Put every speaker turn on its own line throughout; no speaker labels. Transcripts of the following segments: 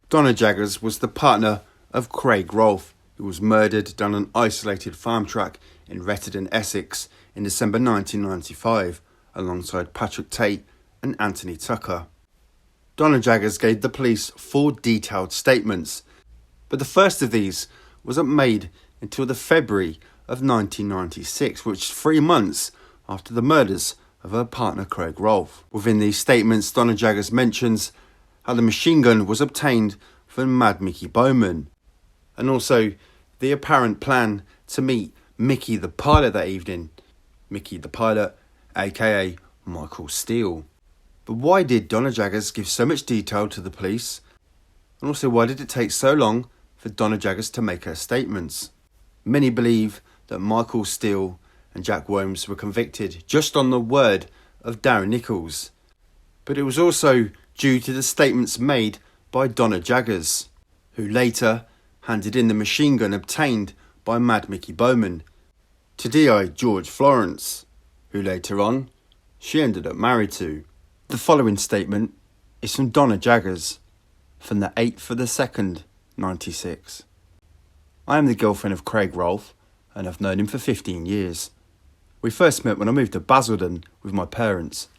Donna Jaggers was the partner of Craig Rolfe, who was murdered down an isolated farm track in Retterton, Essex in December 1995, alongside Patrick Tate and Anthony Tucker. Donna Jaggers gave the police 4 detailed statements, but the first of these wasn't made until the February of 1996, which is 3 months after the murders of her partner Craig Rolfe. Within these statements, Donna Jaggers mentions how the machine gun was obtained from Mad Mickey Bowman, and also the apparent plan to meet Mickey the pilot that evening. Mickey the pilot, aka Michael Steele. But why did Donna Jaggers give so much detail to the police? And also, why did it take so long for Donna Jaggers to make her statements? Many believe that Michael Steele and Jack Worms were convicted just on the word of Darren Nichols. But it was also due to the statements made by Donna Jaggers, who later handed in the machine gun obtained by Mad Mickey Bowman to DI George Florence, who later on she ended up married to. The following statement is from Donna Jaggers from the 8th of the 2nd, 96. I am the girlfriend of Craig Rolfe and I've known him for 15 years. We first met when I moved to Basildon with my parents.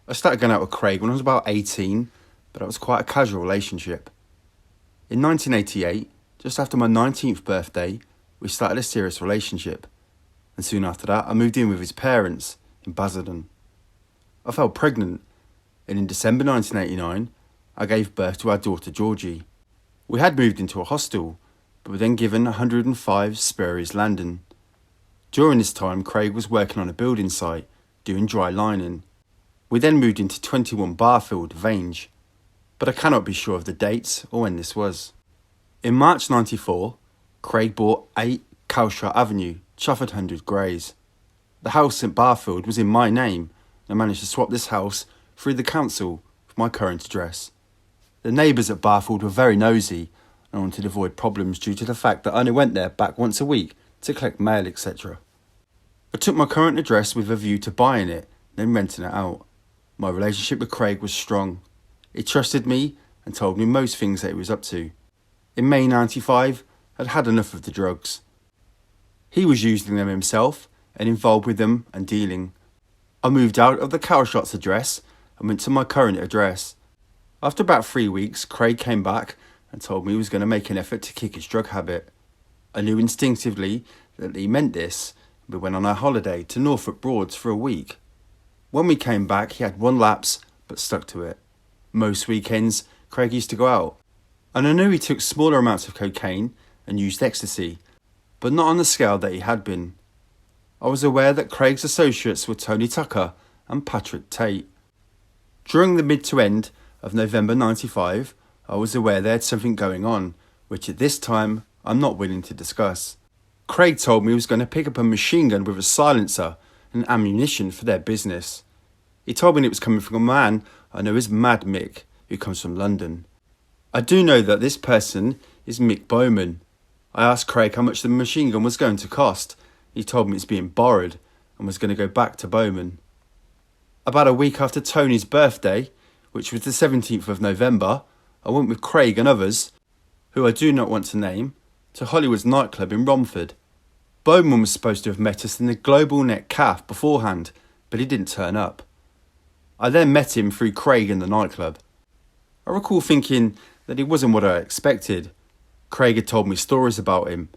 I started going out with Craig when I was about 18, but it was quite a casual relationship. In 1988, just after my 19th birthday, we started a serious relationship, and soon after that I moved in with his parents in Basildon. I fell pregnant, and in December 1989, I gave birth to our daughter Georgie. We had moved into a hostel, but were then given 105 Spurrie's Landing. During this time, Craig was working on a building site, doing dry lining. We then moved into 21 Barfield, Vange, but I cannot be sure of the dates or when this was. In March 94, Craig bought 8 Calshot Avenue, Chafford 100 Greys. The house at Barfield was in my name, and I managed to swap this house through the council for my current address. The neighbours at Barfield were very nosy, and I wanted to avoid problems due to the fact that I only went there back once a week to collect mail, etc. I took my current address with a view to buying it, then renting it out. My relationship with Craig was strong. He trusted me and told me most things that he was up to. In May 95, I'd had enough of the drugs. He was using them himself and involved with them and dealing. I moved out of the Calshot's address and went to my current address. After about 3 weeks, Craig came back and told me he was going to make an effort to kick his drug habit. I knew instinctively that he meant this. We went on our holiday to Norfolk Broads for a week. When we came back, he had 1 lapse, but stuck to it. Most weekends, Craig used to go out, and I knew he took smaller amounts of cocaine and used ecstasy, but not on the scale that he had been. I was aware that Craig's associates were Tony Tucker and Patrick Tate. During the mid to end of November 95, I was aware they had something going on, which at this time I'm not willing to discuss. Craig told me he was going to pick up a machine gun with a silencer and ammunition for their business. He told me it was coming from a man I know as Mad Mick, who comes from London. I do know that this person is Mick Bowman. I asked Craig how much the machine gun was going to cost. He told me it's being borrowed and was going to go back to Bowman. About a week after Tony's birthday, which was the 17th of November, I went with Craig and others, who I do not want to name, to Hollywood's nightclub in Romford. Bowman was supposed to have met us in the Global Net Caf beforehand, but he didn't turn up. I then met him through Craig in the nightclub. I recall thinking that he wasn't what I expected. Craig had told me stories about him.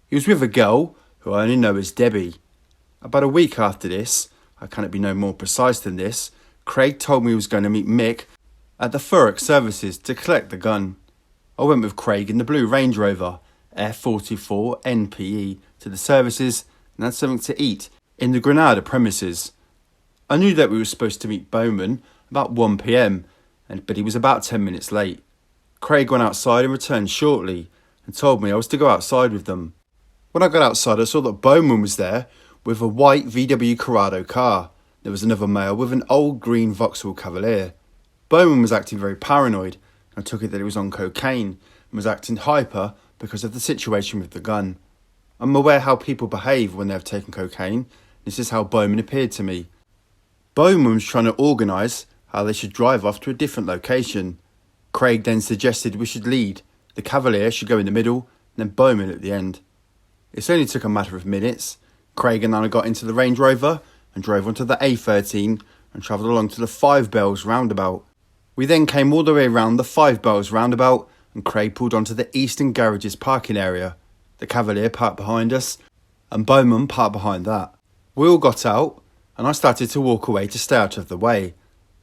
He was with a girl who I only know as Debbie. About a week after this, I cannot be no more precise than this, Craig told me he was going to meet Mick at the Thurrock Services to collect the gun. I went with Craig in the blue Range Rover F44 NPE to the services and had something to eat in the Granada premises. I knew that we were supposed to meet Bowman about 1 p.m, but he was about 10 minutes late. Craig went outside and returned shortly and told me I was to go outside with them. When I got outside, I saw that Bowman was there with a white VW Corrado car. There was another male with an old green Vauxhall Cavalier. Bowman was acting very paranoid. I took it that he was on cocaine and was acting hyper because of the situation with the gun. I'm aware how people behave when they have taken cocaine. This is how Bowman appeared to me. Bowman was trying to organise how they should drive off to a different location. Craig then suggested we should lead. The Cavalier should go in the middle, and then Bowman at the end. It only took a matter of minutes. Craig and Donna got into the Range Rover and drove onto the A13 and travelled along to the Five Bells roundabout. We then came all the way around the Five Bells roundabout and Craig pulled onto the Eastern Garages parking area. The Cavalier parked behind us and Bowman parked behind that. We all got out and I started to walk away to stay out of the way.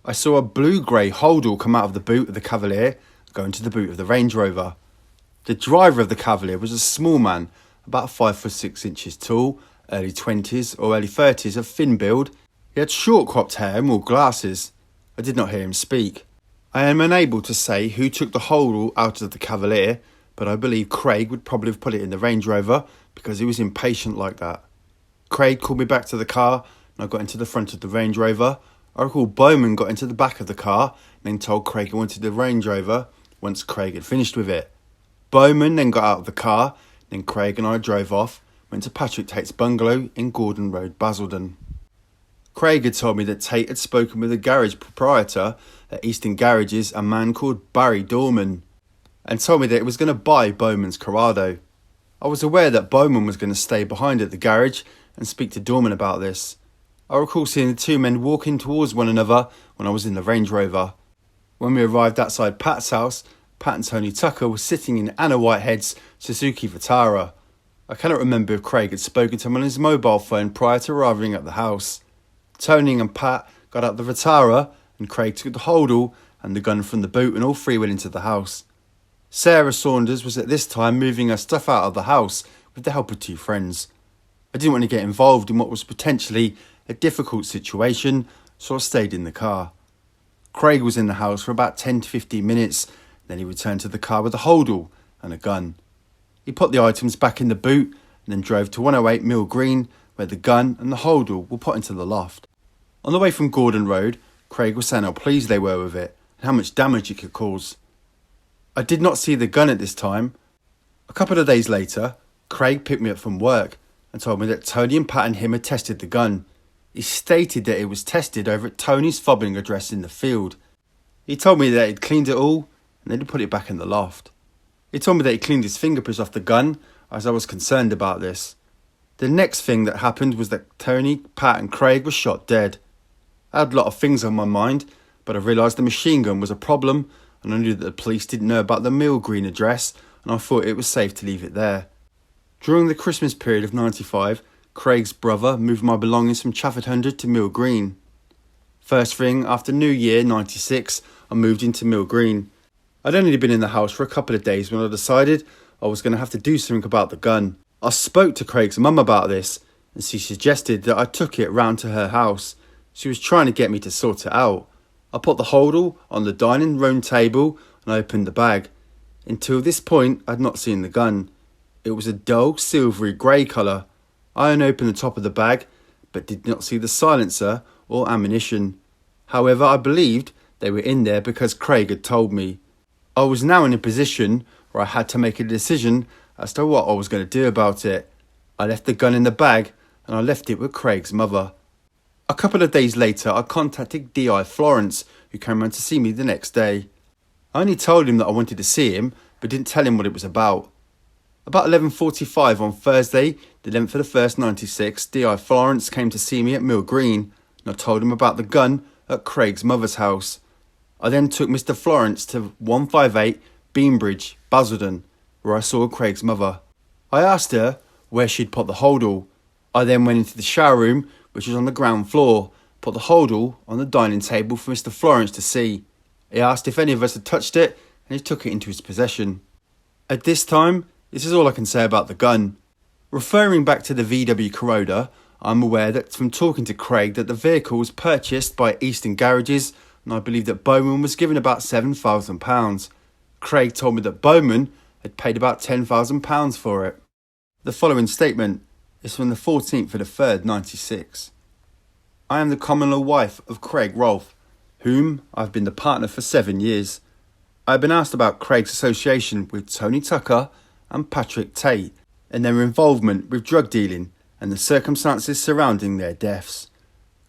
I saw a blue-grey holdall come out of the boot of the Cavalier and go into the boot of the Range Rover. The driver of the Cavalier was a small man, about 5 foot 6 inches tall, early 20s or early 30s of thin build. He had short cropped hair and wore glasses. I did not hear him speak. I am unable to say who took the holdall out of the Cavalier, but I believe Craig would probably have put it in the Range Rover because he was impatient like that. Craig called me back to the car and I got into the front of the Range Rover. I recall Bowman got into the back of the car and then told Craig he wanted the Range Rover once Craig had finished with it. Bowman then got out of the car, then Craig and I drove off, went to Patrick Tate's bungalow in Gordon Road, Basildon. Craig had told me that Tate had spoken with the garage proprietor at Eastern Garages, a man called Barry Dorman, and told me that he was going to buy Bowman's Corrado. I was aware that Bowman was going to stay behind at the garage and speak to Dorman about this. I recall seeing the two men walking towards one another when I was in the Range Rover. When we arrived outside Pat's house, Pat and Tony Tucker were sitting in Anna Whitehead's Suzuki Vitara. I cannot remember if Craig had spoken to him on his mobile phone prior to arriving at the house. Tony and Pat got out the Vitara and Craig took the holdall and the gun from the boot and all three went into the house. Sarah Saunders was at this time moving her stuff out of the house with the help of two friends. I didn't want to get involved in what was potentially a difficult situation, so I stayed in the car. Craig was in the house for about 10 to 15 minutes, then he returned to the car with a holdall and a gun. He put the items back in the boot and then drove to 108 Mill Green, where the gun and the holdall were put into the loft. On the way from Gordon Road, Craig was saying how pleased they were with it and how much damage it could cause. I did not see the gun at this time. A couple of days later, Craig picked me up from work and told me that Tony and Pat and him had tested the gun. He stated that it was tested over at Tony's fobbing address in the field. He told me that he'd cleaned it all and then he'd put it back in the loft. He told me that he cleaned his fingerprints off the gun as I was concerned about this. The next thing that happened was that Tony, Pat and Craig were shot dead. I had a lot of things on my mind, but I realised the machine gun was a problem and I knew that the police didn't know about the Mill Green address and I thought it was safe to leave it there. During the Christmas period of 95, Craig's brother moved my belongings from Chafford 100 to Mill Green. First thing, after New Year 96, I moved into Mill Green. I'd only been in the house for a couple of days when I decided I was going to have to do something about the gun. I spoke to Craig's mum about this and she suggested that I took it round to her house. She was trying to get me to sort it out. I put the holdall on the dining room table and I opened the bag. Until this point, I had not seen the gun. It was a dull silvery grey colour. I unopened the top of the bag, but did not see the silencer or ammunition. However, I believed they were in there because Craig had told me. I was now in a position where I had to make a decision as to what I was going to do about it. I left the gun in the bag and I left it with Craig's mother. A couple of days later, I contacted D.I. Florence, who came round to see me the next day. I only told him that I wanted to see him, but didn't tell him what it was about. About 11:45 on Thursday, the 11th of the 1st, 96, D.I. Florence came to see me at Mill Green, and I told him about the gun at Craig's mother's house. I then took Mr. Florence to 158 Beambridge, Basildon, where I saw Craig's mother. I asked her where she'd put the holdall. I then went into the shower room, which was on the ground floor, put the holdall on the dining table for Mr. Florence to see. He asked if any of us had touched it, and he took it into his possession. At this time, this is all I can say about the gun. Referring back to the VW Corrado, I'm aware that from talking to Craig that the vehicle was purchased by Eastern Garages, and I believe that Bowman was given about £7,000. Craig told me that Bowman had paid about £10,000 for it. The following statement is from the 14th of the 3rd, 96. I am the common law wife of Craig Rolfe, whom I've been the partner for 7 years. I have been asked about Craig's association with Tony Tucker and Patrick Tate and their involvement with drug dealing and the circumstances surrounding their deaths.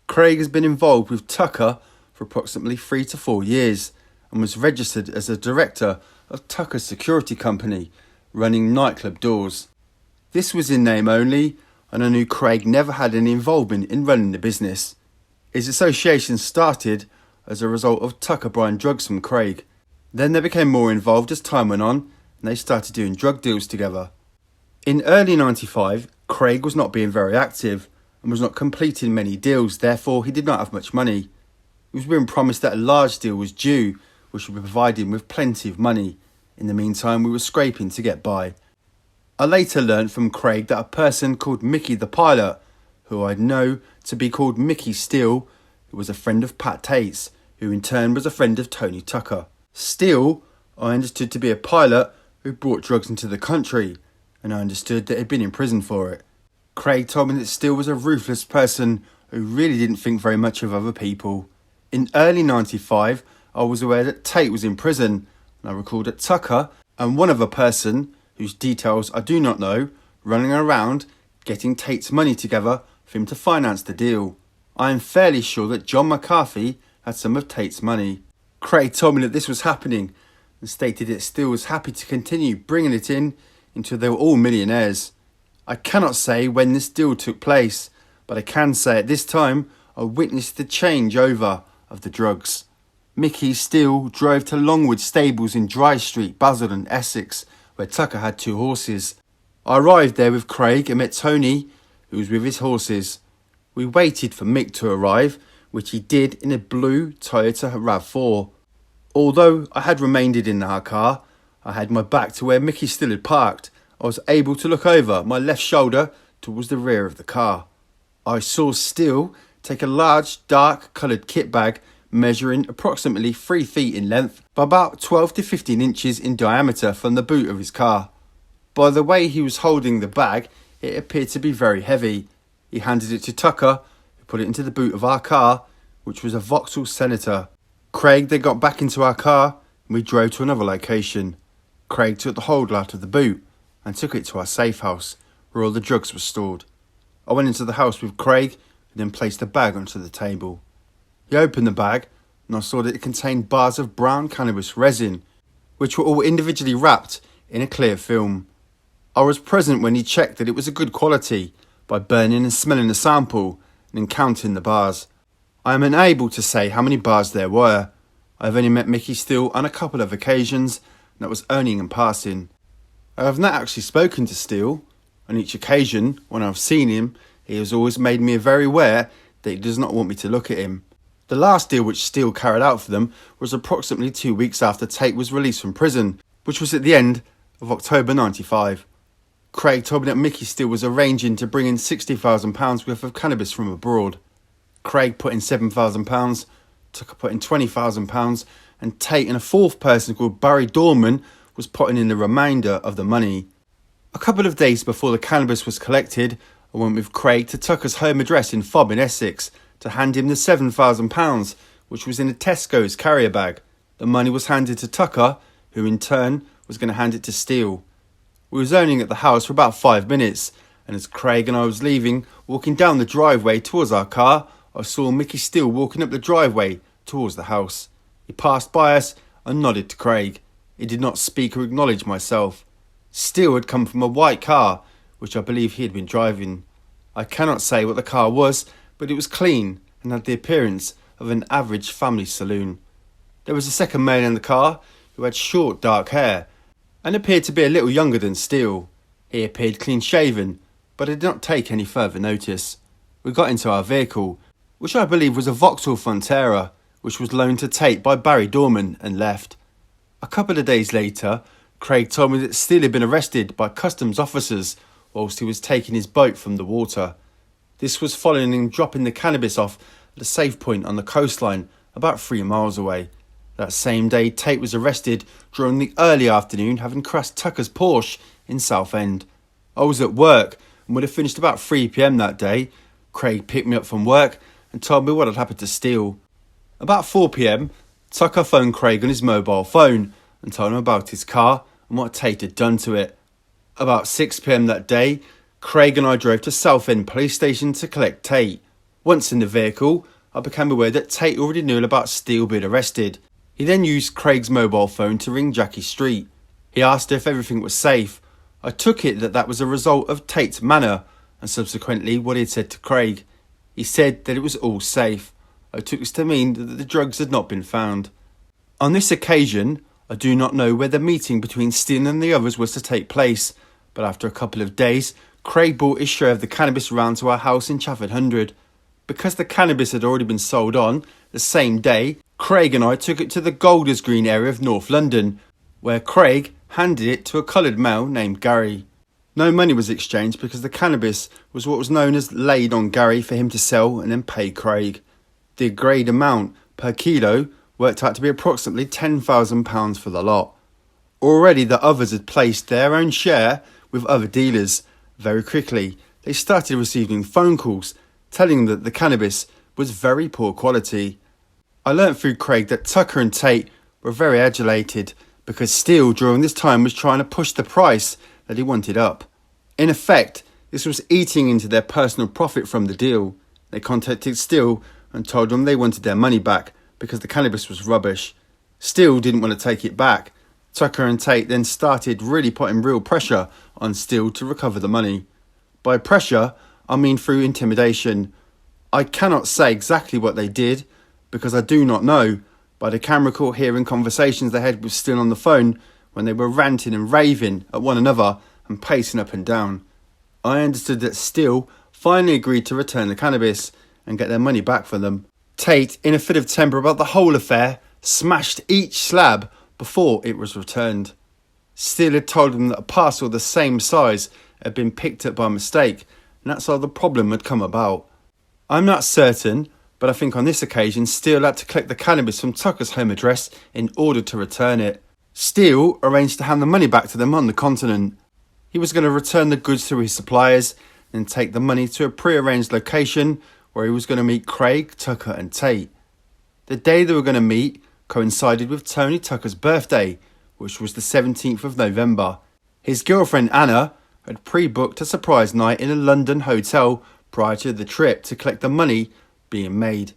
Craig has been involved with Tucker for approximately 3 to 4 years, and was registered as a director of Tucker's security company, running nightclub doors. This was in name only, and I knew Craig never had any involvement in running the business. His association started as a result of Tucker buying drugs from Craig. Then they became more involved as time went on, and they started doing drug deals together. In early '95, Craig was not being very active and was not completing many deals, therefore he did not have much money. He was being promised that a large deal was due, which would provide him with plenty of money. In the meantime, we were scraping to get by. I later learned from Craig that a person called Mickey the pilot, who I know to be called Mickey Steele, who was a friend of Pat Tate's, who in turn was a friend of Tony Tucker. Steele, I understood to be a pilot who brought drugs into the country, and I understood that he'd been in prison for it. Craig told me that Steele was a ruthless person who really didn't think very much of other people. In early '95, I was aware that Tate was in prison, and I recalled that Tucker and one other person, whose details I do not know, running around getting Tate's money together for him to finance the deal. I am fairly sure that John McCarthy had some of Tate's money. Craig told me that this was happening and stated that Steele was happy to continue bringing it in until they were all millionaires. I cannot say when this deal took place, but I can say at this time I witnessed the changeover of the drugs. Mickey Steele drove to Longwood Stables in Dry Street, Basildon, Essex, where Tucker had 2 horses. I arrived there with Craig and met Tony, who was with his horses. We waited for Mick to arrive, which he did in a blue Toyota RAV4. Although I had remained in our car, I had my back to where Mickey still had parked. I was able to look over my left shoulder towards the rear of the car. I saw Steele take a large, dark coloured kit bag measuring approximately 3 feet in length by about 12 to 15 inches in diameter from the boot of his car. By the way he was holding the bag, it appeared to be very heavy. He handed it to Tucker, who put it into the boot of our car, which was a Vauxhall Senator. Craig then got back into our car and we drove to another location. Craig took the holder out of the boot and took it to our safe house, where all the drugs were stored. I went into the house with Craig and then placed the bag onto the table. He opened the bag and I saw that it contained bars of brown cannabis resin, which were all individually wrapped in a clear film. I was present when he checked that it was a good quality by burning and smelling the sample and then counting the bars. I am unable to say how many bars there were. I have only met Mickey Steele on a couple of occasions, and that was only in passing. I have not actually spoken to Steele. On each occasion, when I have seen him, he has always made me very aware that he does not want me to look at him. The last deal which Steele carried out for them was approximately 2 weeks after Tate was released from prison, which was at the end of October '95. Craig told me that Mickey Steele was arranging to bring in £60,000 worth of cannabis from abroad. Craig put in £7,000, Tucker put in £20,000, and Tate and a fourth person called Barry Dorman was putting in the remainder of the money. A couple of days before the cannabis was collected, I went with Craig to Tucker's home address in Fob in Essex to hand him the £7,000, which was in a Tesco's carrier bag. The money was handed to Tucker, who in turn was going to hand it to Steele. We was only at the house for about 5 minutes, and as Craig and I was leaving, walking down the driveway towards our car, I saw Mickey Steele walking up the driveway towards the house. He passed by us and nodded to Craig. He did not speak or acknowledge myself. Steele had come from a white car, which I believe he had been driving. I cannot say what the car was, but it was clean and had the appearance of an average family saloon. There was a second male in the car who had short dark hair and appeared to be a little younger than Steele. He appeared clean shaven, but I did not take any further notice. We got into our vehicle, which I believe was a Vauxhall Frontera, which was loaned to Tate by Barry Dorman, and left. A couple of days later, Craig told me that Steele had been arrested by customs officers whilst he was taking his boat from the water. This was following him dropping the cannabis off at a safe point on the coastline about 3 miles away. That same day, Tate was arrested during the early afternoon, having crashed Tucker's Porsche in Southend. I was at work and would have finished about 3 p.m. that day. Craig picked me up from work and told me what had happened to Steele. About 4 p.m, Tucker phoned Craig on his mobile phone and told him about his car and what Tate had done to it. About 6 p.m. that day, Craig and I drove to Southend Police Station to collect Tate. Once in the vehicle, I became aware that Tate already knew about Steele being arrested. He then used Craig's mobile phone to ring Jackie Street. He asked if everything was safe. I took it that was a result of Tate's manner and subsequently what he had said to Craig. He said that it was all safe. I took this to mean that the drugs had not been found. On this occasion, I do not know where the meeting between Steele and the others was to take place, but after a couple of days, Craig brought his share of the cannabis round to our house in Chafford 100. Because the cannabis had already been sold on the same day, Craig and I took it to the Golders Green area of North London, where Craig handed it to a coloured male named Gary. No money was exchanged because the cannabis was what was known as laid on Gary for him to sell and then pay Craig. The agreed amount per kilo worked out to be approximately £10,000 for the lot. Already the others had placed their own share with other dealers. Very quickly, they started receiving phone calls telling them that the cannabis was very poor quality. I learnt through Craig that Tucker and Tate were very agitated because Steele during this time was trying to push the price that he wanted up. In effect, this was eating into their personal profit from the deal. They contacted Steele and told him they wanted their money back because the cannabis was rubbish. Steele didn't want to take it back. Tucker and Tate then started really putting real pressure on Steele to recover the money. By pressure, I mean through intimidation. I cannot say exactly what they did because I do not know, but I can recall hearing conversations they had with Steele on the phone when they were ranting and raving at one another and pacing up and down. I understood that Steele finally agreed to return the cannabis and get their money back for them. Tate, in a fit of temper about the whole affair, smashed each slab before it was returned. Steele had told him that a parcel the same size had been picked up by mistake, and that's how the problem had come about. I'm not certain, but I think on this occasion Steele had to collect the cannabis from Tucker's home address in order to return it. Steele arranged to hand the money back to them on the continent. He was going to return the goods to his suppliers and take the money to a pre-arranged location where he was going to meet Craig, Tucker and Tate. The day they were going to meet coincided with Tony Tucker's birthday, which was the 17th of November. His girlfriend Anna had pre-booked a surprise night in a London hotel prior to the trip to collect the money being made.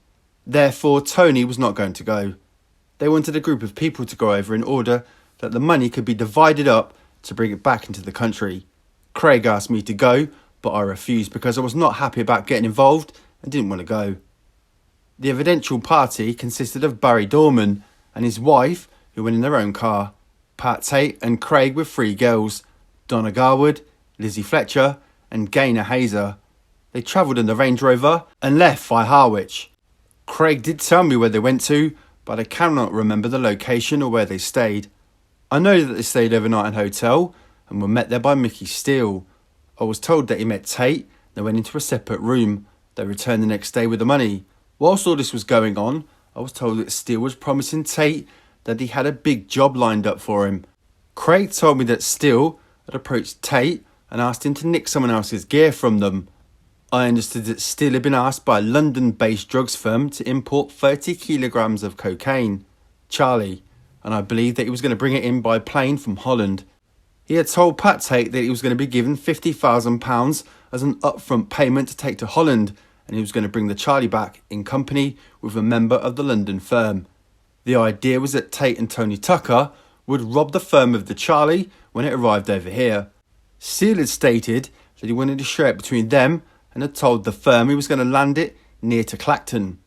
Therefore, Tony was not going to go. They wanted a group of people to go over in order that the money could be divided up to bring it back into the country. Craig asked me to go, but I refused because I was not happy about getting involved and didn't want to go. The evidential party consisted of Barry Dorman and his wife, who went in their own car, Pat Tate and Craig with 3 girls, Donna Garwood, Lizzie Fletcher and Gaynor Hazer. They travelled in the Range Rover and left via Harwich. Craig did tell me where they went to, but I cannot remember the location or where they stayed. I know that they stayed overnight in a hotel and were met there by Mickey Steele. I was told that he met Tate, they went into a separate room. They returned the next day with the money. Whilst all this was going on, I was told that Steele was promising Tate that he had a big job lined up for him. Craig told me that Steele had approached Tate and asked him to nick someone else's gear from them. I understood that Steele had been asked by a London-based drugs firm to import 30 kilograms of cocaine, Charlie, and I believe that he was going to bring it in by plane from Holland. He had told Pat Tate that he was going to be given £50,000 as an upfront payment to take to Holland, and he was going to bring the Charlie back in company with a member of the London firm. The idea was that Tate and Tony Tucker would rob the firm of the Charlie when it arrived over here. Steele had stated that he wanted to share it between them and had told the firm he was going to land it near to Clacton.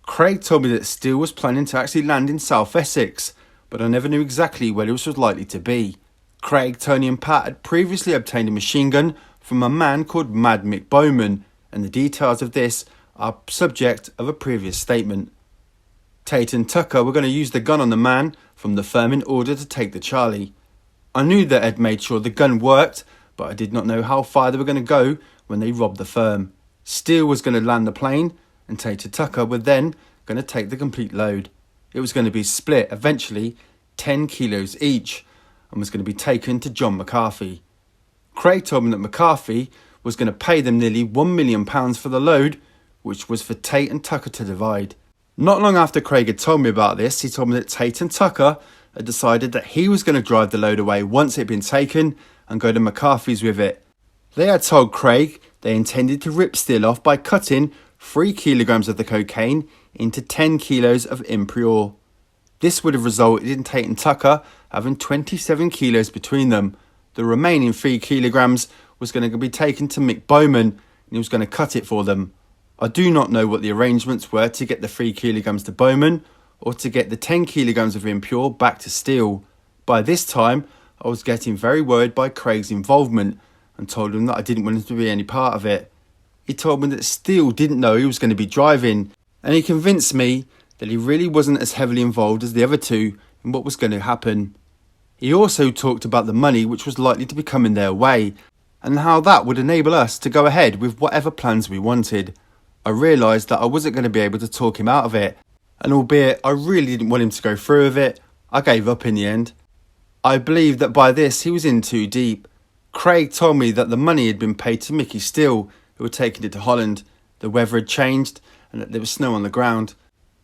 Craig told me that Steele was planning to actually land in South Essex, but I never knew exactly where this was likely to be. Craig, Tony and Pat had previously obtained a machine gun from a man called Mad Mick Bowman, and the details of this are subject of a previous statement. Tate and Tucker were going to use the gun on the man from the firm in order to take the Charlie. I knew that Ed made sure the gun worked, but I did not know how far they were going to go when they robbed the firm. Steele was going to land the plane, and Tate and Tucker were then going to take the complete load. It was going to be split, eventually 10 kilos each, and was going to be taken to John McCarthy. Craig told me that McCarthy was going to pay them nearly £1 million for the load, which was for Tate and Tucker to divide. Not long after Craig had told me about this, he told me that Tate and Tucker had decided that he was going to drive the load away once it had been taken and go to McCarthy's with it. They had told Craig they intended to rip Steele off by cutting 3 kilograms of the cocaine into 10 kilos of impure. This would have resulted in Tate and Tucker having 27 kilos between them. The remaining 3 kilograms was going to be taken to Mick Bowman, and he was going to cut it for them. I do not know what the arrangements were to get the 3 kilograms to Bowman or to get the 10 kilograms of impure back to Steele. By this time, I was getting very worried by Craig's involvement and told him that I didn't want him to be any part of it. He told me that Steele didn't know he was going to be driving, and he convinced me that he really wasn't as heavily involved as the other two in what was going to happen. He also talked about the money which was likely to be coming their way and how that would enable us to go ahead with whatever plans we wanted. I realised that I wasn't going to be able to talk him out of it, and albeit I really didn't want him to go through with it, I gave up in the end. I believed that by this he was in too deep. Craig told me that the money had been paid to Mickey Steele, who had taken it to Holland. The weather had changed and that there was snow on the ground.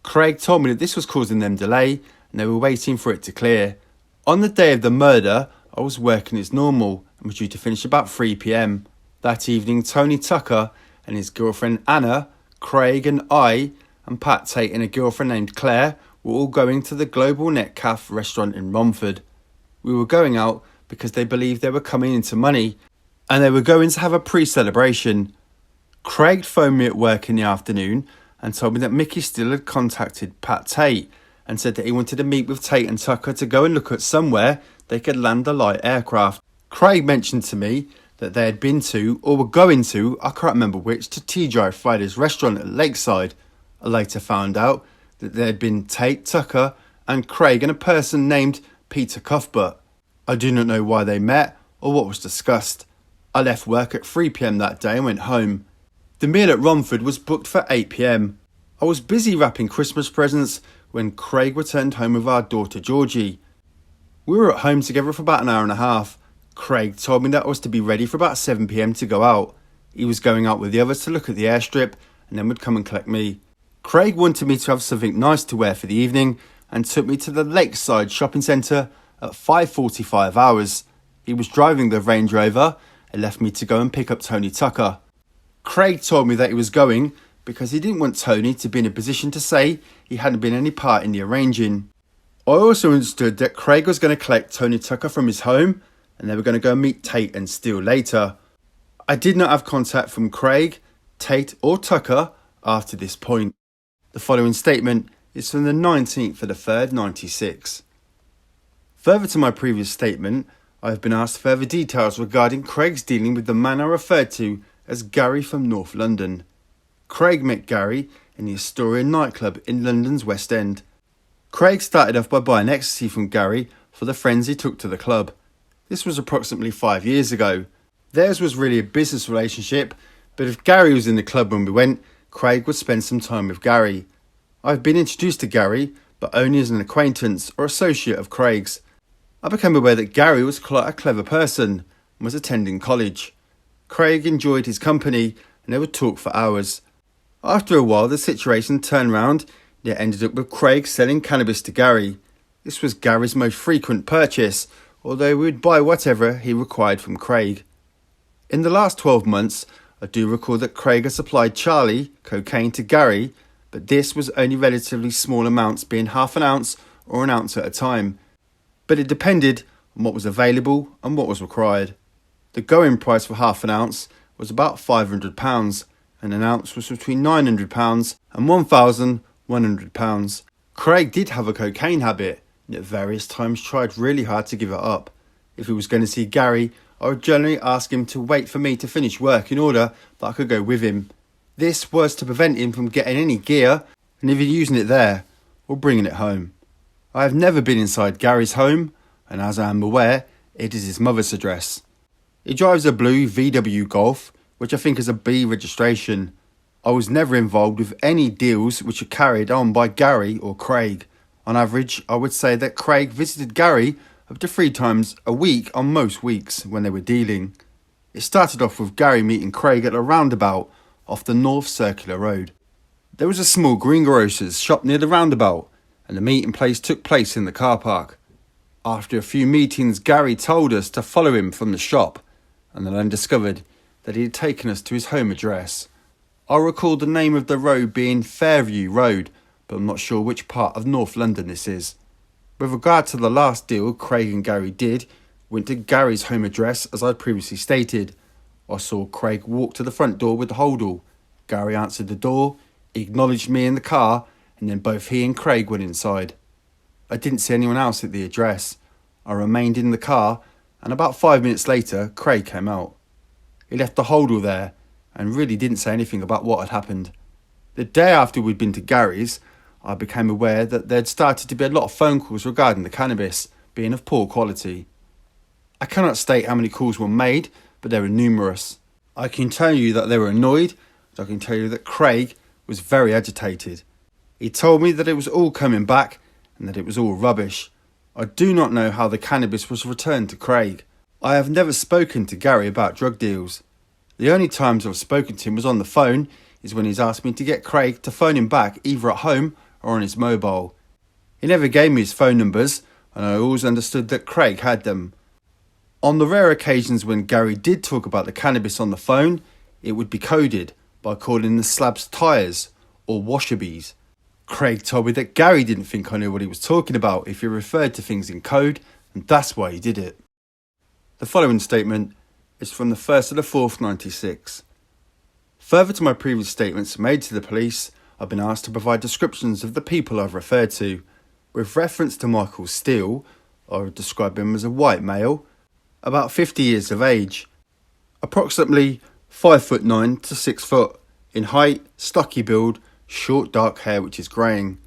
Craig told me that this was causing them delay and they were waiting for it to clear. On the day of the murder, I was working as normal and was due to finish about 3 p.m. That evening, Tony Tucker and his girlfriend Anna, Craig and I, and Pat Tate and a girlfriend named Claire were all going to the Global Net Cafe restaurant in Romford. We were going out because they believed they were coming into money and they were going to have a pre-celebration. Craig phoned me at work in the afternoon and told me that Mickey Steele had contacted Pat Tate and said that he wanted to meet with Tate and Tucker to go and look at somewhere they could land a light aircraft. Craig mentioned to me that they had been to, or were going to, I can't remember which, to TGI Fridays restaurant at Lakeside. I later found out that there had been Tate, Tucker and Craig and a person named Peter Cuthbert. I do not know why they met or what was discussed. I left work at 3 p.m. that day and went home. The meal at Romford was booked for 8 p.m. I was busy wrapping Christmas presents when Craig returned home with our daughter Georgie. We were at home together for about an hour and a half. Craig told me that I was to be ready for about 7 p.m. to go out. He was going out with the others to look at the airstrip and then would come and collect me. Craig wanted me to have something nice to wear for the evening and took me to the Lakeside shopping centre at 5:45 hours. He was driving the Range Rover and left me to go and pick up Tony Tucker. Craig told me that he was going because he didn't want Tony to be in a position to say he hadn't been any part in the arranging. I also understood that Craig was going to collect Tony Tucker from his home and they were going to go meet Tate and Steele later. I did not have contact from Craig, Tate or Tucker after this point. The following statement is from the 19th of the 3rd, 96. Further to my previous statement, I have been asked further details regarding Craig's dealing with the man I referred to as Gary from North London. Craig met Gary in the Astoria nightclub in London's West End. Craig started off by buying ecstasy from Gary for the friends he took to the club. This was approximately 5 years ago. Theirs was really a business relationship, but if Gary was in the club when we went, Craig would spend some time with Gary. I've been introduced to Gary, but only as an acquaintance or associate of Craig's. I became aware that Gary was quite a clever person and was attending college. Craig enjoyed his company and they would talk for hours. After a while, the situation turned round and it ended up with Craig selling cannabis to Gary. This was Gary's most frequent purchase, although we would buy whatever he required from Craig. In the last 12 months, I do recall that Craig had supplied Charlie cocaine to Gary, but this was only relatively small amounts, being half an ounce or an ounce at a time. But it depended on what was available and what was required. The going price for half an ounce was about £500 and an ounce was between £900 and £1,100. Craig did have a cocaine habit and at various times tried really hard to give it up. If he was going to see Gary, I would generally ask him to wait for me to finish work in order that I could go with him. This was to prevent him from getting any gear and either using it there or bringing it home. I have never been inside Gary's home, and as I am aware, it is his mother's address. He drives a blue VW Golf, which I think is a B registration. I was never involved with any deals which are carried on by Gary or Craig. On average, I would say that Craig visited Gary up to 3 times a week on most weeks when they were dealing. It started off with Gary meeting Craig at a roundabout off the North Circular Road. There was a small greengrocer's shop near the roundabout, and the meeting place took place in the car park. After a few meetings, Gary told us to follow him from the shop, and then discovered that he had taken us to his home address. I recall the name of the road being Fairview Road, but I'm not sure which part of North London this is. With regard to the last deal Craig and Gary did, went to Gary's home address as I'd previously stated. I saw Craig walk to the front door with the holdall. Gary answered the door, acknowledged me in the car, and then both he and Craig went inside. I didn't see anyone else at the address. I remained in the car, and about 5 minutes later, Craig came out. He left the holdall there, and really didn't say anything about what had happened. The day after we'd been to Gary's, I became aware that there'd started to be a lot of phone calls regarding the cannabis being of poor quality. I cannot state how many calls were made, but they were numerous. I can tell you that they were annoyed, and I can tell you that Craig was very agitated. He told me that it was all coming back and that it was all rubbish. I do not know how the cannabis was returned to Craig. I have never spoken to Gary about drug deals. The only times I've spoken to him was on the phone is when he's asked me to get Craig to phone him back either at home or on his mobile. He never gave me his phone numbers, and I always understood that Craig had them. On the rare occasions when Gary did talk about the cannabis on the phone, it would be coded by calling the slabs tyres or washabees. Craig told me that Gary didn't think I knew what he was talking about if he referred to things in code, and that's why he did it. The following statement is from the 1st of the 4th, 96. Further to my previous statements made to the police, I've been asked to provide descriptions of the people I've referred to. With reference to Michael Steele, I would describe him as a white male, about 50 years of age, approximately 5'9" to 6 foot, in height, stocky build, short dark hair which is greying.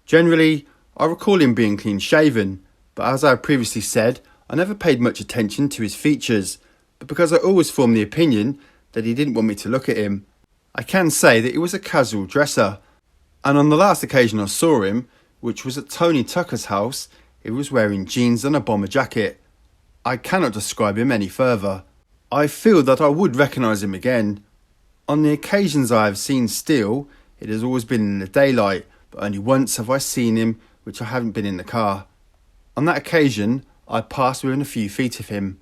Generally, I recall him being clean shaven, but as I have previously said, I never paid much attention to his features, but because I always formed the opinion that he didn't want me to look at him. I can say that he was a casual dresser, and on the last occasion I saw him, which was at Tony Tucker's house, he was wearing jeans and a bomber jacket. I cannot describe him any further. I feel that I would recognise him again. On the occasions I have seen Steele, it has always been in the daylight, but only once have I seen him, which I haven't been in the car. On that occasion, I passed within a few feet of him.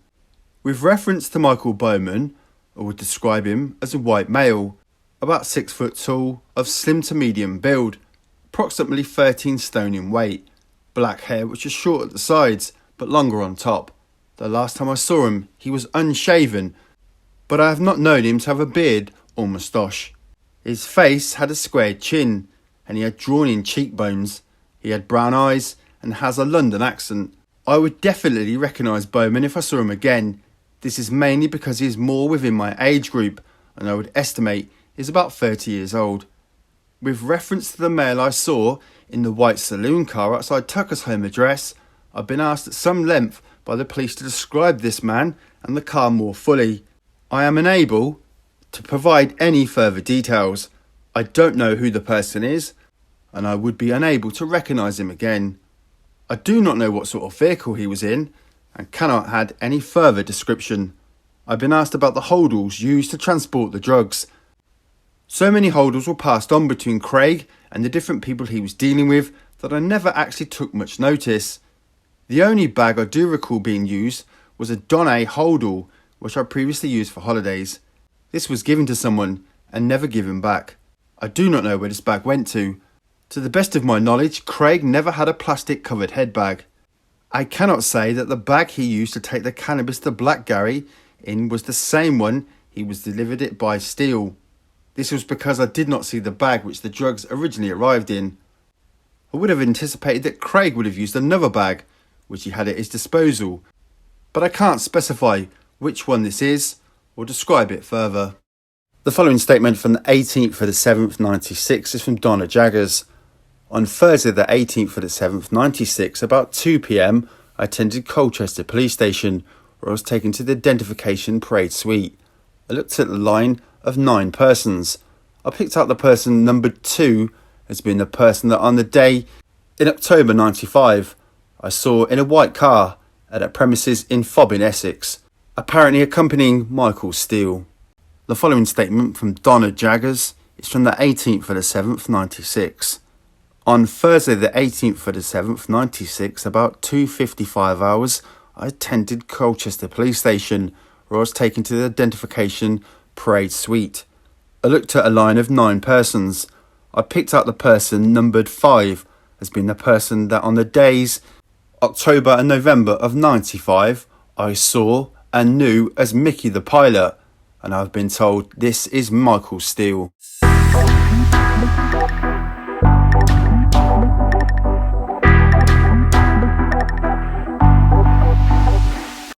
With reference to Michael Bowman, I would describe him as a white male, about 6 foot tall, of slim to medium build, approximately 13 stone in weight, black hair which is short at the sides, but longer on top. The last time I saw him, he was unshaven, but I have not known him to have a beard or moustache. His face had a squared chin, and he had drawn-in cheekbones. He had brown eyes, and has a London accent. I would definitely recognise Bowman if I saw him again. This is mainly because he is more within my age group, and I would estimate is about 30 years old. With reference to the male I saw in the white saloon car outside Tucker's home address, I've been asked at some length by the police to describe this man and the car more fully. I am unable to provide any further details. I don't know who the person is, and I would be unable to recognise him again. I do not know what sort of vehicle he was in, and cannot add any further description. I've been asked about the holdalls used to transport the drugs. So many holdalls were passed on between Craig and the different people he was dealing with that I never actually took much notice. The only bag I do recall being used was a Donna holdall, which I previously used for holidays. This was given to someone and never given back. I do not know where this bag went to. To the best of my knowledge, Craig never had a plastic covered head bag. I cannot say that the bag he used to take the cannabis to Black Gary in was the same one he was delivered it by Steele. This was because I did not see the bag which the drugs originally arrived in. I would have anticipated that Craig would have used another bag, which he had at his disposal, but I can't specify which one this is or describe it further. The following statement from the 18th of the 7th, 96 is from Donna Jaggers. On Thursday the 18th of the 7th, 96, about 2 p.m, I attended Colchester Police Station, where I was taken to the identification parade suite. I looked at the line of 9 persons. I picked out the person numbered 2 as being the person that on the day in October 95 I saw in a white car at a premises in Fob in Essex, apparently accompanying Michael Steele. The following statement from Donna Jaggers is from the 18th of the 7th, 96. On Thursday the 18th of the 7th, 96, about 2:55 hours, I attended Colchester Police Station, where I was taken to the identification parade suite. I looked at a line of 9 persons. I picked out the person numbered 5 as being the person that on the days October and November of 95, I saw and knew as Mickey the pilot, and I've been told this is Michael Steele.